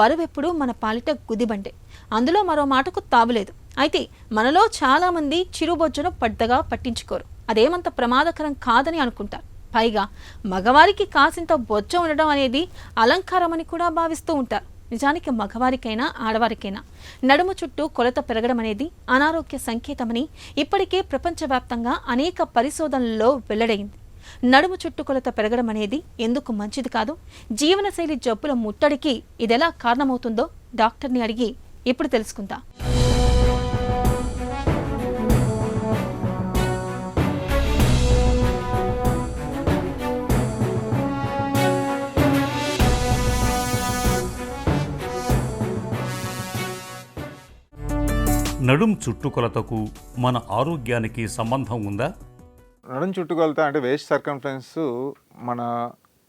బరువెప్పుడు మన పాలిట గుదిబండే, అందులో మరో మాటకు తావులేదు. అయితే మనలో చాలామంది చిరుబొజ్జను పెద్దగా పట్టించుకోరు, అదేమంత ప్రమాదకరం కాదని అనుకుంటారు. పైగా మగవారికి కాసింత బొజ్జ ఉండడం అనేది అలంకారమని కూడా భావిస్తూ ఉంటారు. నిజానికి మగవారికైనా ఆడవారికైనా నడుము చుట్టూ కొలత పెరగడం అనేది అనారోగ్య సంకేతమని ఇప్పటికే ప్రపంచవ్యాప్తంగా అనేక పరిశోధనల్లో వెల్లడైంది. నడుము చుట్టూ కొలత పెరగడం అనేది ఎందుకు మంచిది కాదు, జీవనశైలి జబ్బుల ముట్టడికి ఇదెలా కారణమవుతుందో డాక్టర్ని అడిగి ఇప్పుడు తెలుసుకుందాం. నడుం చుట్టుకొలతకు మన ఆరోగ్యానికి సంబంధం ఉందా? నడుం చుట్టుకొలత అంటే వేస్ట్ సర్కంఫరెన్స్ మన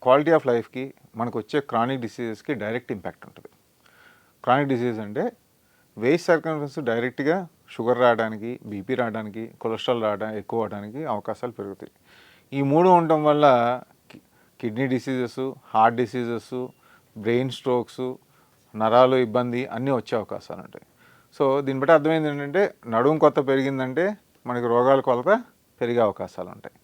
క్వాలిటీ ఆఫ్ లైఫ్కి, మనకు వచ్చే క్రానిక్ డిసీజెస్కి డైరెక్ట్ ఇంపాక్ట్ ఉంటుంది. క్రానిక్ డిసీజ్ అంటే వేస్ట్ సర్కంఫరెన్స్ డైరెక్ట్గా షుగర్ రావడానికి, బీపీ రావడానికి, కొలెస్ట్రాల్ ఎక్కువ అవడానికి అవకాశాలు పెరుగుతాయి. ఈ మూడు ఉండటం వల్ల kidney diseases, heart diseases, brain strokes, నరాలు ఇబ్బంది అన్నీ వచ్చే అవకాశాలు ఉంటాయి. సో దీన్ని బట్టి అర్థమైంది ఏంటంటే నడుము కొలత పెరిగిందంటే మనకి రోగాల కొలత పెరిగే అవకాశాలు ఉంటాయి.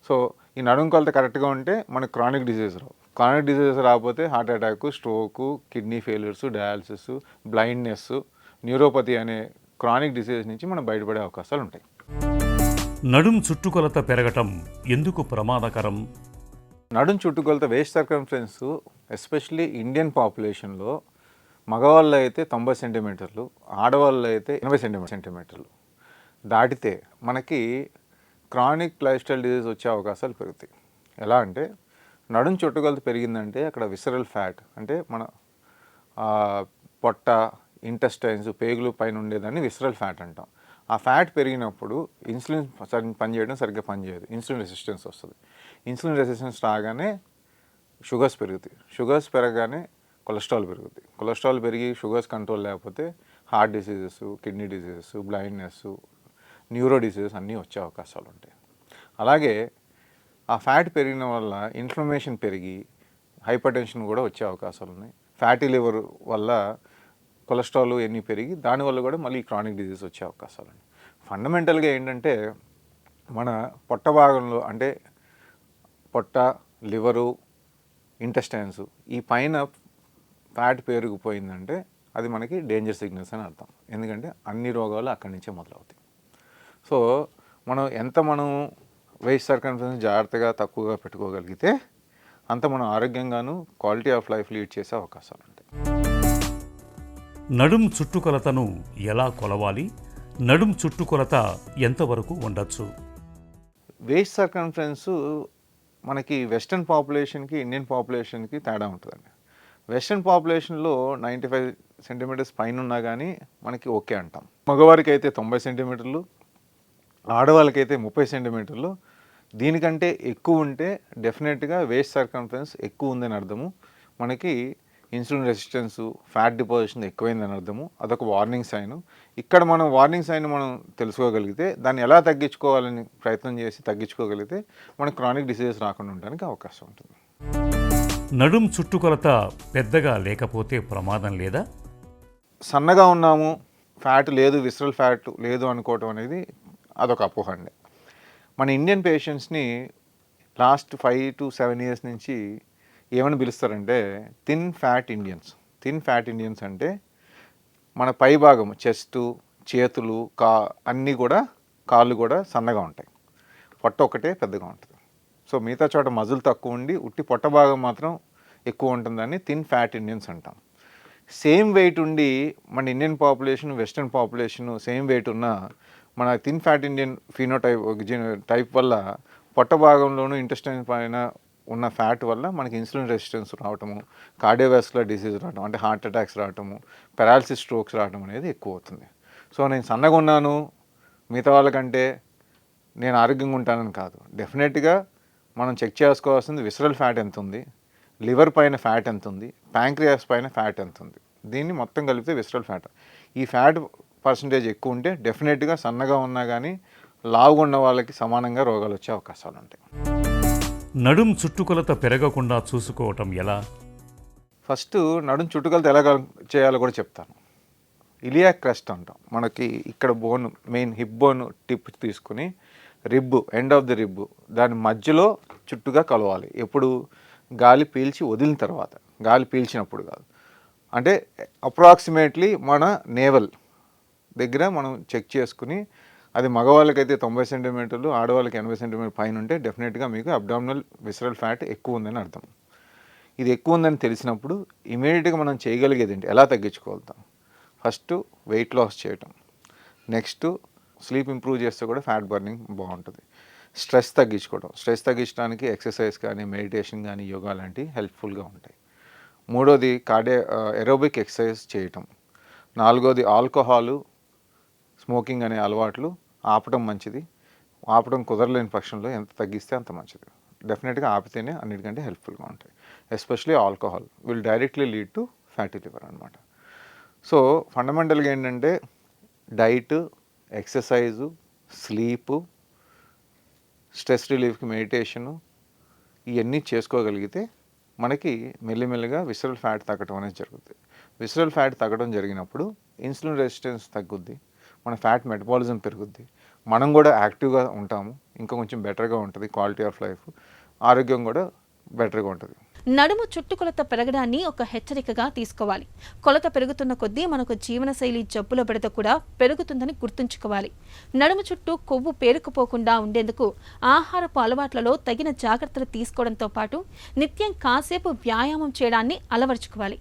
సో ఈ నడుము కొలత కరెక్ట్గా ఉంటే మనకి క్రానిక్ డిసీజ్ రావు. క్రానిక్ డిసీజెస్ రాకపోతే heart attack, stroke, kidney failures, dialysis, blindness, neuropathy అనే క్రానిక్ డిసీజెస్ నుంచి మనం బయటపడే అవకాశాలు ఉంటాయి. నడుం చుట్టుకొలత పెరగటం ఎందుకు ప్రమాదకరం? నడుం చుట్టుకొలత వేస్ట్ సర్కంఫరెన్స్ ఎస్పెషల్లీ ఇండియన్ పాపులేషన్లో మగవాళ్ళు అయితే 90 సెంటీమీటర్లు, ఆడవాళ్ళు అయితే 80 సెంటీమీటర్లు దాటితే మనకి క్రానిక్ లైఫ్ స్టైల్ డిజీజ్ వచ్చే అవకాశాలు పెరుగుతాయి. ఎలా అంటే నడుం చుట్టుకొలత పెరిగిందంటే అక్కడ విసరల్ ఫ్యాట్ అంటే మన పొట్ట, ఇంటెస్టైన్స్, పేగులు పైన ఉండేదాన్ని విసరల్ ఫ్యాట్ అంటాం. ఆ ఫ్యాట్ పెరిగినప్పుడు ఇన్సులిన్ పనిచేయడం సరిగ్గా పనిచేయదు, ఇన్సులిన్ రెసిస్టెన్స్ వస్తుంది. ఇన్సులిన్ రెసిస్టెన్స్ రాగానే షుగర్స్ పెరుగుతాయి, షుగర్స్ పెరగగానే కొలెస్ట్రాల్ పెరుగుతాయి, కొలెస్ట్రాల్ పెరిగి షుగర్స్ కంట్రోల్ లేకపోతే heart diseases, kidney diseases, blindness, neuro diseases అన్నీ వచ్చే అవకాశాలు ఉంటాయి. అలాగే ఆ ఫ్యాట్ పెరిగిన వల్ల ఇన్ఫ్లమేషన్ పెరిగి హైపర్ టెన్షన్ కూడా వచ్చే అవకాశాలు ఉన్నాయి. ఫ్యాటీ లివర్ వల్ల కొలెస్ట్రాల్ ఎన్ని పెరిగి దానివల్ల కూడా మళ్ళీ క్రానిక్ డిసీజ్ వచ్చే అవకాశాలు ఉన్నాయి. ఫండమెంటల్గా ఏంటంటే మన పొట్ట భాగంలో అంటే పొట్ట, లివరు, ఇంటెస్టైన్స్ ఈ పైన ఫ్యాట్ పెరిగిపోయిందంటే అది మనకి డేంజర్ సిగ్నల్స్ అని అర్థం. ఎందుకంటే అన్ని రోగాలు అక్కడి నుంచే మొదలవుతాయి. సో మనం వేస్ట్ సర్కంఫరెన్స్ జాగ్రత్తగా తక్కువగా పెట్టుకోగలిగితే అంత మనం ఆరోగ్యంగాను క్వాలిటీ ఆఫ్ లైఫ్ లీడ్ చేసే అవకాశాలు ఉంటాయి. నడుం చుట్టుకొలతను ఎలా కొలవాలి? నడుం చుట్టుకొలత ఎంతవరకు ఉండొచ్చు? వేస్ట్ సర్కంఫరెన్స్ మనకి వెస్ట్రన్ పాపులేషన్కి, ఇండియన్ పాపులేషన్కి తేడా ఉంటుందండి. వెస్ట్రన్ పాపులేషన్లో 95 సెంటీమీటర్స్ పైన ఉన్నా కానీ మనకి ఓకే అంటాం. మగవారికి అయితే 90 సెంటీమీటర్లు, ఆడవాళ్ళకైతే 30 సెంటీమీటర్లు. దీనికంటే ఎక్కువ ఉంటే డెఫినెట్గా వేస్ట్ సర్కంఫరెన్స్ ఎక్కువ ఉందని అర్థము. మనకి ఇన్సులిన్ రెసిస్టెన్స్, ఫ్యాట్ డిపాజిషన్ ఎక్కువైందని అర్థము. అదొక వార్నింగ్ సైన్. ఇక్కడ మనం వార్నింగ్ సైన్ మనం తెలుసుకోగలిగితే దాన్ని ఎలా తగ్గించుకోవాలని ప్రయత్నం చేసి తగ్గించుకోగలిగితే మనకు క్రానిక్ డిసీజెస్ రాకుండా ఉండడానికి అవకాశం ఉంటుంది. నడుం చుట్టుకొలత పెద్దగా లేకపోతే ప్రమాదం లేదా? సన్నగా ఉన్నాము, ఫ్యాట్ లేదు, విసరల్ ఫ్యాట్ లేదు అనుకోవటం అనేది అదొక అపోహ అండి. మన ఇండియన్ పేషెంట్స్ని లాస్ట్ 5 to 7 years నుంచి ఏమని పిలుస్తారంటే thin fat Indians. Thin fat Indians అంటే మన పై భాగం చెస్ట్, చేతులు, అన్నీ కూడా, కాళ్ళు కూడా సన్నగా ఉంటాయి, పొట్ట ఒకటే పెద్దగా ఉంటుంది. సో మిగతా చోట మజిల్ తక్కువ ఉండి ఉట్టి పొట్ట భాగం మాత్రం ఎక్కువ ఉంటుందని థిన్ ఫ్యాట్ ఇండియన్స్ అంటాం. సేమ్ వెయిట్ ఉండి మన Indian population, western population same wait ఉన్న మన థిన్ ఫ్యాట్ ఇండియన్ టైప్ వల్ల పొట్ట భాగంలోనూ ఇంటెస్టైన్ పైన ఉన్న ఫ్యాట్ వల్ల మనకి ఇన్సులిన్ రెసిస్టెన్స్ రావటము, కార్డియోవాస్కులర్ డిసీజ్ రావటం అంటే హార్ట్ అటాక్స్ రావటము, పెరాలసిస్, స్ట్రోక్స్ రావటం అనేది ఎక్కువ అవుతుంది. సో నేను సన్నగా ఉన్నాను, మిగతా వాళ్ళకంటే నేను ఆరోగ్యంగా ఉంటానని కాదు. డెఫినెట్గా మనం చెక్ చేసుకోవాల్సింది విసరల్ ఫ్యాట్ ఎంత ఉంది, లివర్ పైన ఫ్యాట్ ఎంత ఉంది, ప్యాంక్రియాస్ పైన ఫ్యాట్ ఎంత ఉంది. దీన్ని మొత్తం కలిపితే విసరల్ ఫ్యాట్. ఈ ఫ్యాట్ పర్సంటేజ్ ఎక్కువ ఉంటే డెఫినెట్గా సన్నగా ఉన్నా కానీ లావుగా ఉన్న వాళ్ళకి సమానంగా రోగాలు వచ్చే అవకాశాలు ఉంటాయి. నడుం చుట్టుకొలత పెరగకుండా చూసుకోవటం ఎలా? ఫస్ట్ నడుం చుట్టుకొలత ఎలా చేయాలో కూడా చెప్తాను. ఇలియాక్ క్రస్ట్ అంటాం. మనకి ఇక్కడ bone, main hip bone tip తీసుకుని rib, end of the rib, దాని మధ్యలో చుట్టుగా కలవాలి. ఎప్పుడు? గాలి పీల్చి వదిలిన తర్వాత, గాలి పీల్చినప్పుడు కాదు. అంటే అప్రాక్సిమేట్లీ మన నేవల్ దగ్గర మనం చెక్ చేసుకుని, అది మగవాళ్ళకైతే 90 సెంటీమీటర్లు, ఆడవాళ్ళకి 80 సెంటీమీటర్ పైన ఉంటే డెఫినెట్గా మీకు అబ్డామినల్ విసరల్ ఫ్యాట్ ఎక్కువ ఉందని అర్థం. ఇది ఎక్కువ ఉందని తెలిసినప్పుడు ఇమీడియట్గా మనం చేయగలిగేది ఏంటి, ఎలా తగ్గించుకోగలుగుతాం? ఫస్ట్ వెయిట్ లాస్ చేయటం, నెక్స్ట్ స్లీప్ ఇంప్రూవ్ చేస్తే కూడా ఫ్యాట్ బర్నింగ్ బాగుంటుంది. స్ట్రెస్ తగ్గించుకోవడం, స్ట్రెస్ తగ్గించడానికి ఎక్సర్సైజ్ కానీ, మెడిటేషన్ కానీ, యోగా లాంటివి హెల్ప్ఫుల్గా ఉంటాయి. మూడోది ఎరోబిక్ ఎక్సర్సైజ్ చేయటం. నాలుగోది ఆల్కహాలు, స్మోకింగ్ అనే అలవాట్లు ఆపటం మంచిది. ఆపటం కుదరలేని పక్షంలో ఎంత తగ్గిస్తే అంత మంచిది. డెఫినెట్గా ఆపితేనే అన్నిటికంటే హెల్ప్ఫుల్గా ఉంటాయి. Especially alcohol will directly lead to fatty liver అనమాట. సో ఫండమెంటల్గా ఏంటంటే డైట్, ఎక్సర్సైజు, స్లీపు, స్ట్రెస్ రిలీఫ్కి మెడిటేషను, ఇవన్నీ చేసుకోగలిగితే మనకి మెల్లిమెల్లిగా విసరల్ ఫ్యాట్ తగ్గడం అనేది జరుగుతుంది. విసరల్ ఫ్యాట్ తగ్గడం జరిగినప్పుడు ఇన్సులిన్ రెసిస్టెన్స్ తగ్గుద్ది, మన ఫ్యాట్ మెటబాలిజం పెరుగుద్ది, మనం కూడా యాక్టివ్గా ఉంటాము, ఇంకా కొంచెం బెటర్గా ఉంటుంది క్వాలిటీ ఆఫ్ లైఫ్, ఆరోగ్యం కూడా బెటర్గా ఉంటుంది. నడుము చుట్టుకొలత పెరగడాన్ని ఒక హెచ్చరికగా తీసుకోవాలి. కొలత పెరుగుతున్న కొద్దీ మనకు జీవనశైలి జబ్బుల బెడద కూడా పెరుగుతుందని గుర్తుంచుకోవాలి. నడుము చుట్టూ కొవ్వు పేరుకుపోకుండా ఉండేందుకు ఆహారపు అలవాట్లలో తగిన జాగ్రత్తలు తీసుకోవడంతో పాటు నిత్యం కాసేపు వ్యాయామం చేయడాన్ని అలవర్చుకోవాలి.